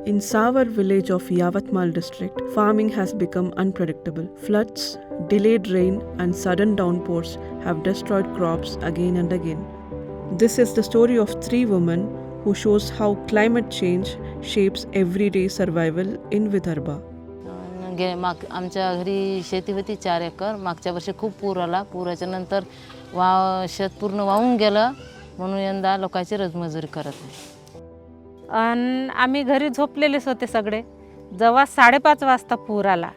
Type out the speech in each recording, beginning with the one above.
In Savar village of Yavatmal district, farming has become unpredictable. Floods, delayed rain, and sudden downpours have destroyed crops again and again. This is the story of three women who shows how climate change shapes everyday survival in Vidarbha. आमच्या घरी शेती होती 4 acre. मागच्या वर्षी खूप पूर आला. पुराच्या नंतर शेत पूर्ण वाहून गेलं, म्हणून यंदा लोकांची रोजमजुरी करत आहे. आणि आम्ही घरी झोपलेलेच होते सगळे. जेव्हा 5:30 वाजता पूर आला,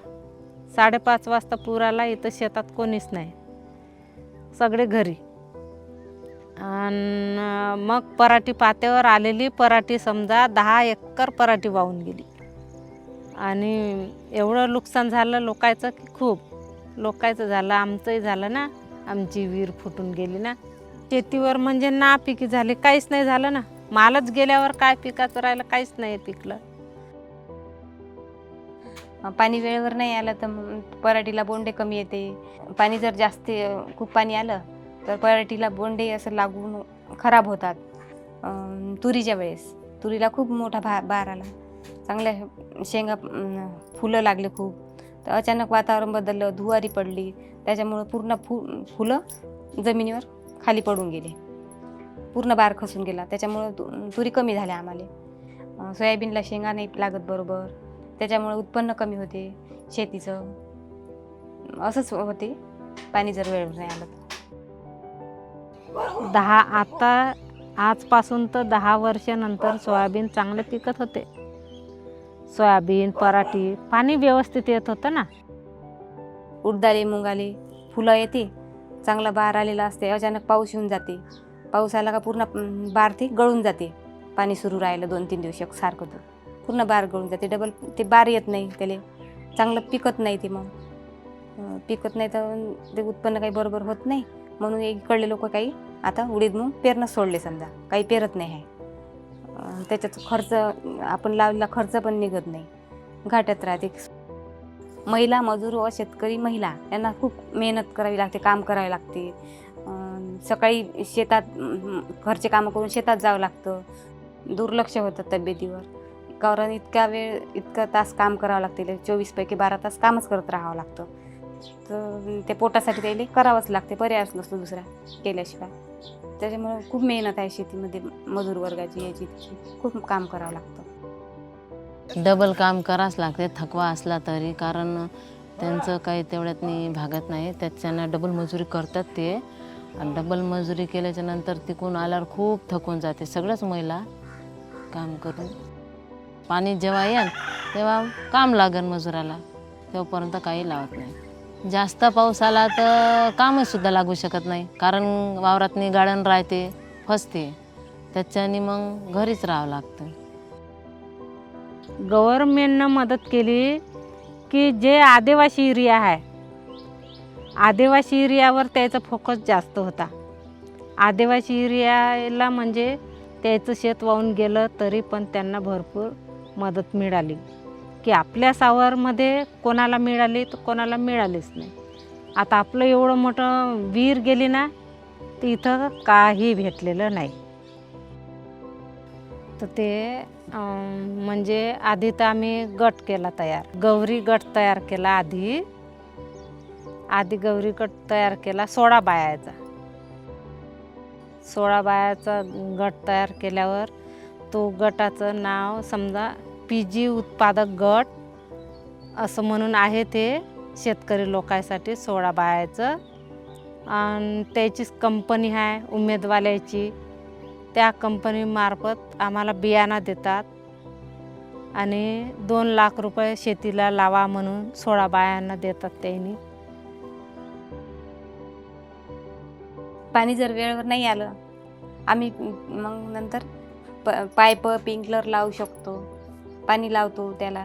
5:30 वाजता पूर आला, इथं शेतात कोणीच नाही, सगळे घरी. आणि मग पराठी पात्यावर आलेली पराठी समजा 10 एकर पराठी वाहून गेली. आणि एवढं नुकसान झालं लोकांचं की खूप लोकांचं झालं, आमचंही झालं ना. आमची विहीर फुटून गेली ना. शेतीवर म्हणजे नापिकी झाली, काहीच नाही झालं ना. मालच गेल्यावर काय पिकाचं राहिलं, काहीच नाही पिकलं. पाणी वेळेवर नाही आलं तर पराठीला बोंडे कमी येते. पाणी जर जास्त खूप पाणी आलं तर पराठीला बोंडे असं लागून खराब होतात. तुरीच्या वेळेस तुरीला खूप मोठा बार आला, चांगल्या शेंगा फुलं लागले खूप. तर अचानक वातावरण बदललं, धुवारी पडली, त्याच्यामुळं पूर्ण फुलं जमिनीवर खाली पडून गेले, पूर्ण बार खसून गेला. त्याच्यामुळं तुरी कमी झाल्या आम्हाला. सोयाबीनला शेंगा नाही लागत बरोबर, त्याच्यामुळे उत्पन्न कमी होते शेतीचं. असंच होते पाणी जर वेळेवर नाही आलं तर. आता आजपासून तर 10 वर्षानंतर सोयाबीन चांगलं पिकत होते. सोयाबीन, पराठी पाणी व्यवस्थित येत होतं ना. उडदाले, मुंगाले फुलं येते, चांगला बार आलेला असते. अचानक पाऊस येऊन जाते, पाऊस आला का पूर्ण बार ते गळून जाते. पाणी सुरू राहिलं 2-3 दिवस सारखं तर पूर्ण बार गळून जाते. डबल ते बार येत नाही, त्याला चांगलं पिकत नाही. ते मग पिकत नाही तर ते उत्पन्न काही बरोबर होत नाही. म्हणून इकडले लोक काही आता उडीद मूग पेरणं सोडले, समजा काही पेरत नाही आहे. त्याच्यात खर्च आपण लावलेला खर्च पण निघत नाही, घाट्यात राहते. महिला मजूर व शेतकरी महिला यांना खूप मेहनत करावी लागते, काम करावे लागते. सकाळी शेतात घरचे कामं करून शेतात जावं लागतं. दुर्लक्ष होतं तब्येतीवर, कारण इतका तास काम करावं लागते. 24 पैकी 12 तास कामच करत राहावं लागतं. तर ते पोटासाठी त्याला करावंच लागते, पर्यायच नसतो दुसरा केल्याशिवाय. त्याच्यामुळे खूप मेहनत आहे शेतीमध्ये. मजूर वर्गाची याची खूप काम करावं लागतं. डबल काम करावंच लागते थकवा असला तरी, कारण त्यांचं काही तेवढ्यात नाही भागत नाही. त्याच्यानं डबल मजुरी करतात ते. आणि डबल मजुरी केल्याच्या नंतर तिकून आल्यावर खूप थकून जाते सगळ्याच महिला काम करून. पाणी जेव्हा येईल तेव्हा काम लागेल मजुराला, तेव्हापर्यंत काही लावत नाही. जास्त पाऊस आला तर कामसुद्धा लागू शकत नाही, कारण वावरातनी गाळण राहते, फसते. त्याच्याने मग घरीच राहावं लागतं. गव्हर्नमेंटनं मदत केली की जे आदिवासी एरिया आहे, आदिवासी एरियावर त्याचा फोकस जास्त होता. आदिवासी एरियाला म्हणजे त्याचं शेत वाहून गेलं तरी पण त्यांना भरपूर मदत मिळाली. की आपल्या सावरमध्ये कोणाला मिळाली तर कोणाला मिळालीच नाही. आता आपलं एवढं मोठं विहीर गेली ना, तर इथं काही भेटलेलं नाही. तर ते म्हणजे आधी तर आम्ही गट केला तयार, गौरी गट तयार केला. आधी गौरी गट तयार केला 16 बायाचा. 16 बायाचा गट तयार केल्यावर तो गटाचं नाव समजा PG उत्पादक गट असं म्हणून आहे. ते शेतकरी लोकांसाठी 16 बायाचं. आणि त्याचीच कंपनी आहे उमेदवाल्याची. त्या कंपनीमार्फत आम्हाला बियाणं देतात आणि 2 लाख रुपये शेतीला लावा म्हणून 16 बायांना देतात त्यांनी. पाणी जर वेळेवर नाही आलं, आम्ही मग नंतर पाईप स्प्रिंकलर लावू शकतो, पाणी लावतो त्याला.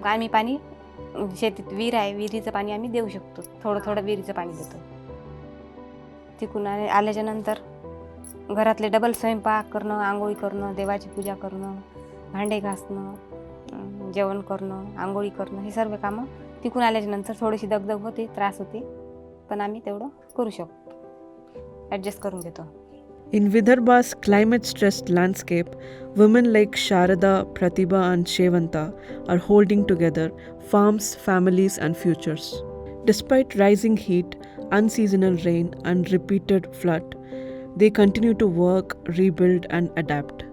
आम्ही पाणी शेतीत विहीर आहे, विहिरीचं पाणी आम्ही देऊ शकतो. थोडं थोडं विहिरीचं पाणी देतो. तिकून आल्याच्या नंतर घरातले डबल स्वयंपाक करणं, आंघोळी करणं, देवाची पूजा करणं, भांडे घासणं, जेवण करणं, आंघोळी करणं, हे सर्व कामं तिकून आल्याच्या नंतर थोडीशी दगदग होते, त्रास होते, पण आम्ही तेवढं करू शकतो, ॲडजस्ट करून घेतो. In Vidarbha's climate-stressed landscape, women like Sharada, Pratibha and Shevanta are holding together farms, families and futures. Despite rising heat, unseasonal rain and repeated flood, they continue to work, rebuild and adapt.